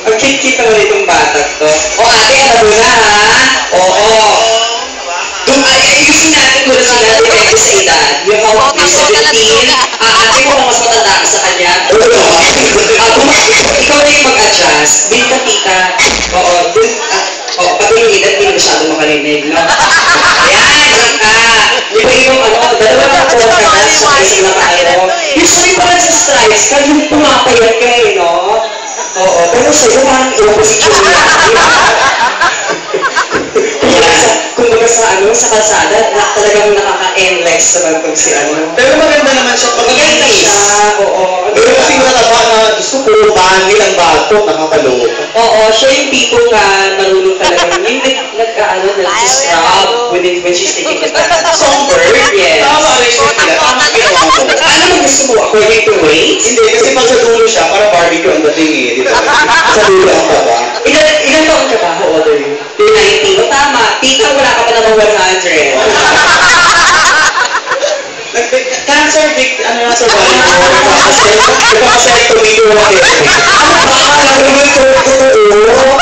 Ang cute-cute naman itong batag to. O ate, alam mo na ha? Oo. Ayusin natin kung sila depende sa edad. Yung hawak niya 17. Ate ko mas matanda ka sa kanya. Ikaw na yung mag-adjust. Bin ka, tita. Oo. Pag yung edad, hindi na masyadong makarinig, no? Ayan, ka. Di ba yung dalawa na po ka sa isang nakano. Usually parang sa stripes ka, yung pumapayat ka eh, no? Oo. Pero sa'yo parang ilang posisyon niya. Kumbaga sa kalsada, talagang nakaka-endless naman pag si ano. Pero maganda naman siya pag maganda siya, oo. Pero kasi nataba na gusto ko pangil ang bato, nakakaloko. Oo, siya yung people na marunong talaga. Yung nag-scrub when she's taking the bath. Songbird, yes. Tama rin siya sila. Tama ginawa ko. Ano mo gusto mo? According to weight? Hindi, kasi pag sa dulo siya, parang barbecue ang dating eh, di ba? Sa dulo ang baba. Ilan taon ka ba? How old are you? 19. O tama, tita, wala ka pa naman 100. Cancer victim, ano na sa bali mo? Nagpapasectomy ko na din. Ano ba? Alam mo ito? Oo.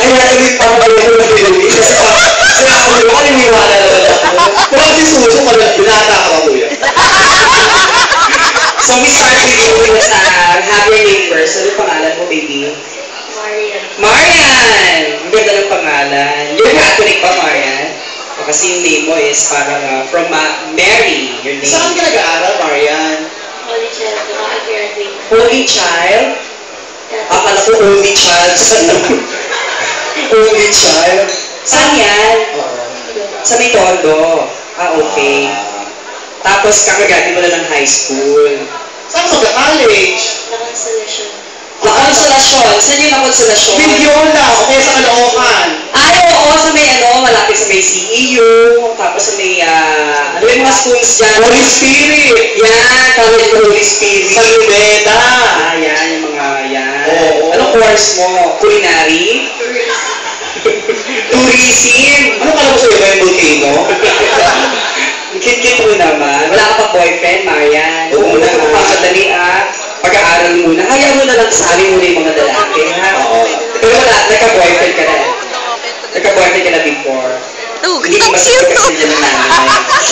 Kaya ulit pa ba yung mga pinili? Kasi ako yung kaniniwala naman ako. Pero kasi suso pa na, binata ka ba kuya? So we start with you sa have your name first. Ano yung pangalan mo, baby? Marian. Marian! Ang ganda ng pangalan. You're Catholic ba, Marian? O kasi yung name mo is parang from Mary, your name. Saan ka nag-aaral, Marian? Holy Child, graduate. Holy Child? Akala ko only child. Only child? Saan yan? Sa may Tondo. Okay. Tapos kakagraduate mo na ng high school. Saan ka sa college? Na-constellation. Na-consolasyon. Saan yung na-consolasyon? Bibiola, o kaya sa Caloocan. Ay, oo, sa may malapit sa may CEU, tapos sa may, ano yung mga schools dyan? Holy Spirit! Yan, College of Holy Spirit. Sa Lubeda. Yan, yung mga, yan. Oo. Anong course mo? Culinary? Tourism? Ano ka mo sa iba yung volcano? Kit-kit mo naman. Wala ka pang boyfriend, Marian. Oo Huwag mo na naman. pagpapadali, pag-aaral muna. Hayaan mo na lang sali muna yung mga lalaki, ha? Oo. Pero wala, nagka-boyfriend ka na. Nagka-boyfriend ka na before. Hindi ko masagot kasi dyan ang nanay.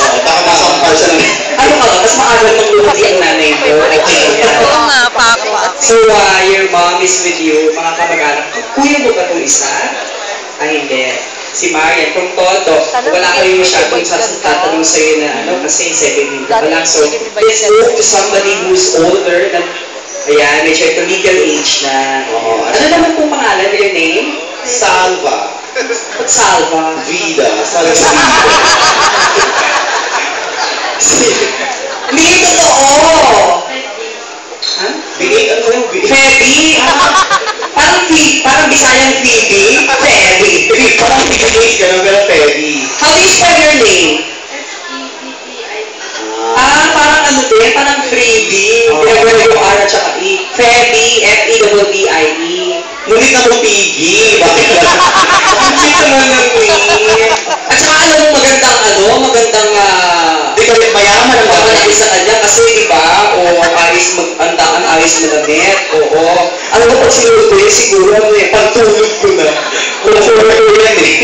Oo, baka masampal siya lang. Ano ka ba? Mas maagal magluhod ang nanay ko. Okay. Oo nga, papa. So, your mom is with you, mga kamag-anak. Kuya mo ba itong isa? Ay, hindi. Si Marian, kung todo, wala kayo masyadong tatanong sa'yo na ano, kasi 17 ka lang. So, let's go to somebody who's older than, ayan, medyo ito legal age na. Oo. Ano naman pong pangalan, your name? Salva. Ba't Salva? Vida. Salva. Hindi totoo! Ha? Bigay, ano yung bigay? Feby? Parang Bisayang Phoebe? Feby. Parang bigay, gano'n gano'n Feby. How do you spell your name? F-E-B-B-I. Parang ano din, parang freebie. Oh. Pinagwala yung R at saka E. Feby, F-E-B-B-I-E. Ngunit na mong pigi. Bakit ba? Ang cute naman ng name. At saka alam mo, magandang Di ka rin mayaman ang mamalaki sa kanya kasi diba, ang ayos malamit, oo. Alam mo pag sinulog ko yun, siguro ano eh, pagtulog ko na. Wala ko yan eh.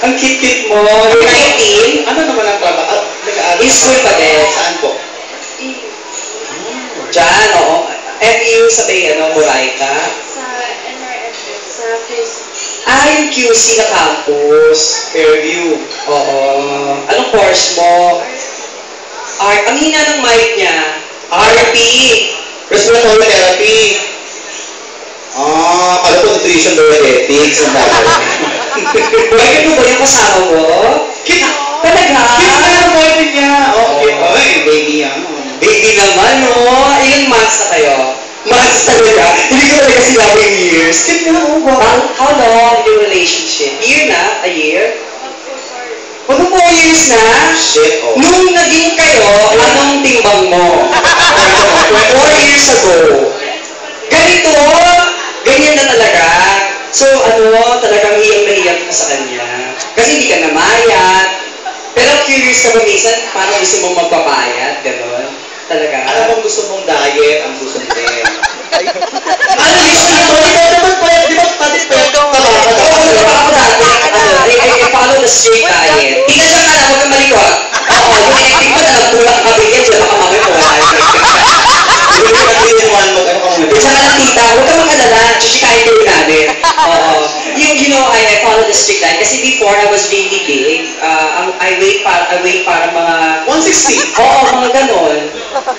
Ang cute-cute mo. You're 19? Ano naman ang trabaho? Nag-aaral In school pa din. Saan po? EU. Diyan, oo. FU sa may, Boraica. Sa NRFF. Sa QC. Yung QC na campus. Fairview. Oo. Anong course mo? Art. Ang hina ng mic niya. RP. Respiratory therapy. Kala ko nutrition dietetics. Ang dami. Bakit mo ba yung kasama mo? Talaga? Kaya ka ng boyfriend niya. Okay. Ay, baby yan. Baby naman, no? Ilang months na kayo? Months talaga? Hindi ko talaga sinabi yung years. Kaya nga, how long yung relationship? Year na? A year? Ano 4 years na? Shit, oh. Nung naging kayo, anong timbang mo? 4 years ago. Ganito, ganyan na talaga. So, talagang hiyang nahiyak ka sa kanya. Kasi hindi ka namayat. Pero curious ka ba minsan, parang gusto mong magpapayat, gano'n? Talaga. Alam mo gusto mong diet, ang gusto mo din. Ano, usually, the strict diet. Tingnan siya ka na, huwag kang malikot. Oo, yung acting ko na tulak ka bigyan siya, baka mamaya mo wala. Hindi ko mag-1 mag-ano ka muna. Tsaka lang tita, huwag kang mag-alala, chikahin kayo namin. Oo. You know, I follow the strict diet. Kasi before, I was really big. I weigh para mga... 160. Oo, mga ganon.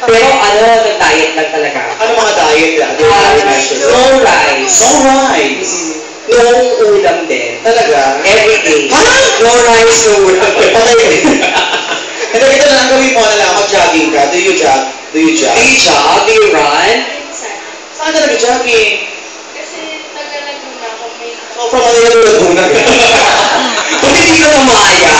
Pero nag-diet lang talaga. Ano mga diet yan? No rice. No rice. No ulam din. Talaga? Every day. Ha? No rice, no ulam. Patay din. Ito na lang gawin mo na lang, mag-jogging ka. Do you jog? Do you jog? Do you jog? Do you run? Minsan. Saan ka nag-jogging? Kasi taga-Laguna ako may... Oh, from Manila to Laguna. Kung hindi ka mamaya,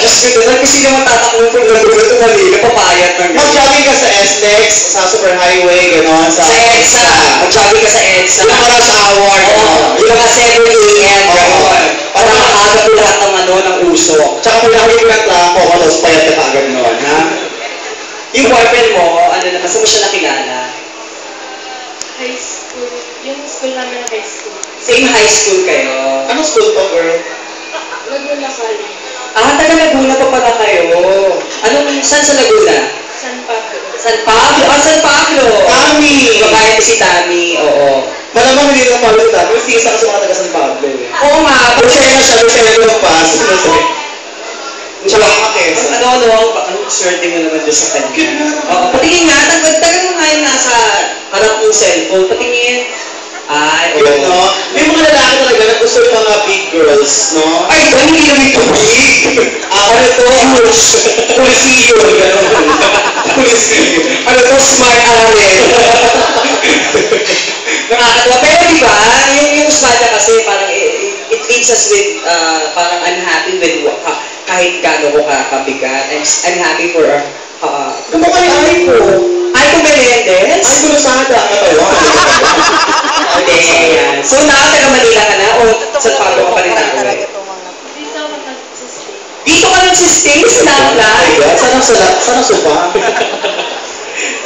Diyos ko doon, kasi naman tatakbo from Laguna to Manila, papayat ng Mag-jogging ka sa SLEX, sa Superhighway, gano'n, Sa EDSA. Mag-jogging ka sa EDSA. Yung mga rush hour, Oo. gano'n. Yung mga 7 a.m. Oo. gano'n. Para makakagap mo lahat ng usok. Tsaka kung nakawin ka ng trangko, kalos payat ka agad noon, ha? Yung boyfriend mo, naman, saan mo siya nakilala? High school. Yung school namin high school. Same high school kayo. Anong school to, girl? Laguna College. Taga Laguna pa pala kayo. Saan sa Laguna? San Pablo. San Pablo? San Pablo! Tami! Babae ko si Tami, oo. Malamang hindi na Pablo Tami, kasi isa ka sa mga taga San Pablo, eh. Oo nga, Lucena siya, Lucena lumagpas. Tsaka Marquez. Anong swerte mo naman doon sa kanya? Oo, patingin nga, tagal mo nga yung nasa harap ng cellphone, patingin. Ay, Yun, no? May mga lalaki talaga na gusto yung mga big girls, no? Ay, hindi naman ito big. Ano to? Pulisiyo. Pulisiyo. Ano to? Smart Allen. Nakakatawa. Pero di ba, yung smart na kasi parang it leaves us with, parang I'm happy with kahit gaano ko kabigat. I'm happy for Ano ba yung ay ko? Aiko Melendez? Ay ko Lusada, ang katawan. Okay, ayan. So, taga Manila ka na o sa Pablo ka pa rin talaga tayo? itong mga... Dito ako nagsistay. Dito ka nagsistay sa Nakla? Saan ang sopa?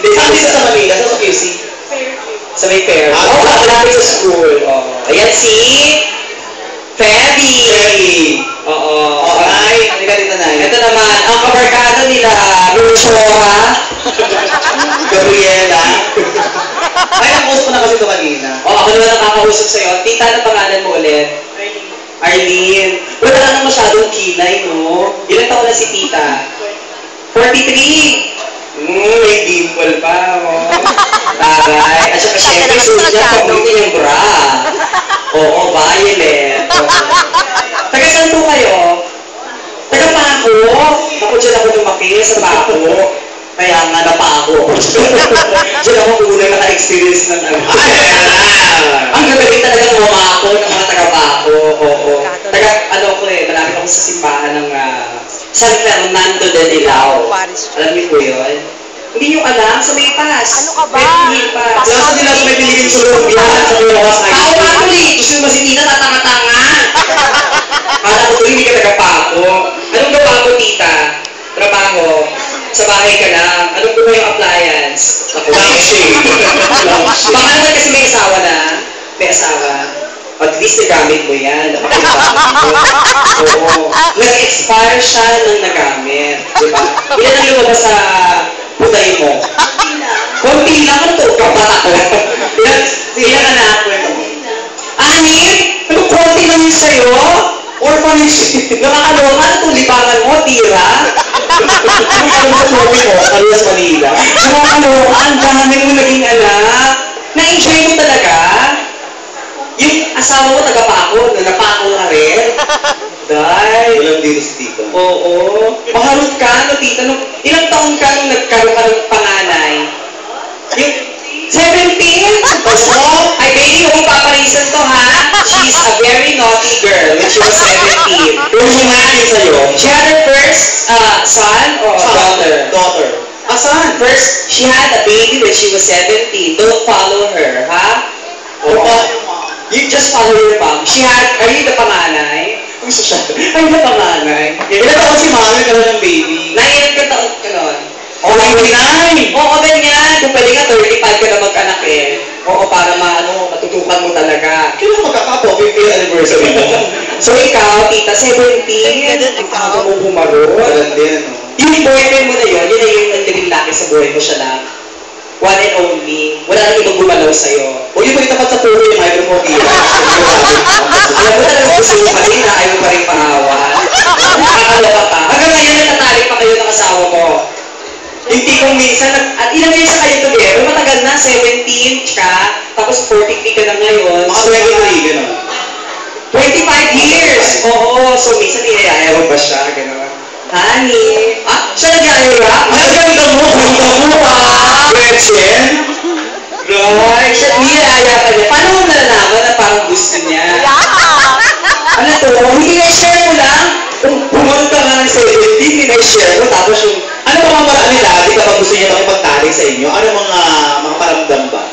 Saan dito sa Manila? Saan sa QC? Fairview. Sa may fair. Oo, malapit sa school. Oh. Ayan si Febby. Oo. Ay, hindi ka dito na. Ito naman, ang kabarkada nila, Luchoha. Gabriela. Ay, napost ko na kasi ito kanina. Ako naman nakakausap sa'yo. Tita, ano pangalan mo ulit? Arlene. Wala ka nang masyadong kilay, no? Ilan taon na si Tita? 43. May dimple pa, oh. Taray. At saka syempre, suot niya, pagbuti yung bra. Oo, violet. Taga saan po kayo? Taga Paco. Ako dyan ako lumaki sa Paco. Kaya nga napako. Diyan ako unang naka-experience ng ano. Ang gagaling talaga ng mga ako, ng mga taga-Paco. Oo. Malapit ako sa simbahan ng San Fernando de Dilao. Alam niyo po yun? Hindi nyo alam, sa may pas. Ano ka ba? May pas. Lasa nila sa may pinigil sa loob yan. Sa may lakas na Ako nga tuloy! Gusto mo si Tita tatanga-tanga. Para ko tuloy hindi ka taga-Paco. Anong gawa ko, Tita? Trabaho. Sa bahay ka lang. Anong gawa yung appliance? lampshade. Baka naman kasi may asawa na. May asawa. At least nagamit mo yan. Oo. Nag-expire siya ng nagamit. Diba? Ilan ang lumabas sa putay mo? Konti lang. Ano to? Kapat ako. Ilan anak? Anim? Ano konti lang yun sa'yo? Orphanage. Nakakaloka. Ano to? Libangan mo? Tira? Ano sa lobby mo? Kalias Manila. Nakakaloka. Ang dami mo naging anak. Na-enjoy mo talaga? Yung asawa mo taga-Paco, napako na rin. Dahil. Walang dito si Tita. Oo. Maharot ka, no, Tita. Ilang taon ka nung nagkaroon ka ng panganay? Yung 17? Oso? Ay, baby, huwag paparisan to, ha? She's a very naughty girl when she was 17. Yung sinahin sa'yo. She had her first son or daughter? Daughter. Asan? First, she had a baby when she was 17. Don't follow her, ha? Oo. You just follow your mom. She had, are you the panganay? Gusto siya. Are you the panganay? Ilan taon si Mami ka ng baby? Nailan ka taon ka nun? Oh, 99! Oo, ganyan. Kung pwede nga, 35 ka na mag-anak eh. Oo, para matutukan mo talaga. Kailan ka magkakapo? 50th anniversary mo. So ikaw, tita, 17, ang aga mong humarot. Walang din, ano. Yung boyfriend mo na yun na yung naging laki sa buhay mo siya lang. One and only. Wala nang ibang gumalaw sa'yo. O yung itapat sa puno yung microphone kira. Alam mo talaga gusto mo pa rin na ayaw pa rin paawan. Nakakaloka ka. Hanggang ngayon natatalik pa kayo ng asawa mo. Yung tipong minsan, at ilang years na kayo together, matagal na, 17 ka, tapos 43 ka na ngayon. Mga 23, gano'n. 25 years! Oo, so minsan inayayaw pa siya, gano'n. Honey, siya nag-ayaw. Ang ganda mo pa! Gretchen? Right, siya niyaya ka niya. Paano mo nalalaman na parang gusto niya? Ano to? Hindi na-share mo lang. Kung pumunta nga ng 17, hindi na-share mo. Tapos yung, Ano mga marami nila, di kapag gusto niya makipagtalik sa inyo? Ano mga paramdam ba?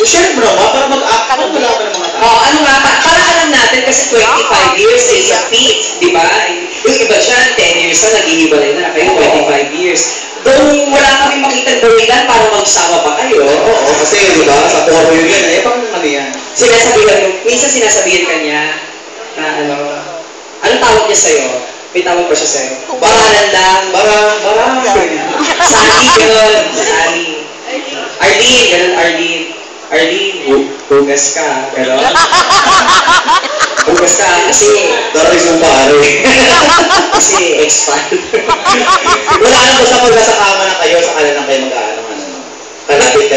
Share mo naman para mag-act. Ano malaman ng mga tao? ano nga, para alam natin kasi 25 years is a feat, di ba? Yung iba dyan, 10 years na, nag-iibalay na kayo, 25 years. Doon wala kaming makitang dahilan para magsama pa kayo. Oo, kasi di ba, sa poro yun yan. Eh, pang ano yan? Minsan sinasabihan ka niya na anong tawag niya sa'yo? May tawag pa siya sa'yo? Baralan lang. Barang. Sally, gano'n. Sally. Arlene, gano'n, Arlene. Arlene, hugas ka, gano'n. Hugas ka kasi, Darating sa pare. kasi expand. Wala na basta magkasakama na kayo, sa kanan lang kayo mag-ano. Kalapit,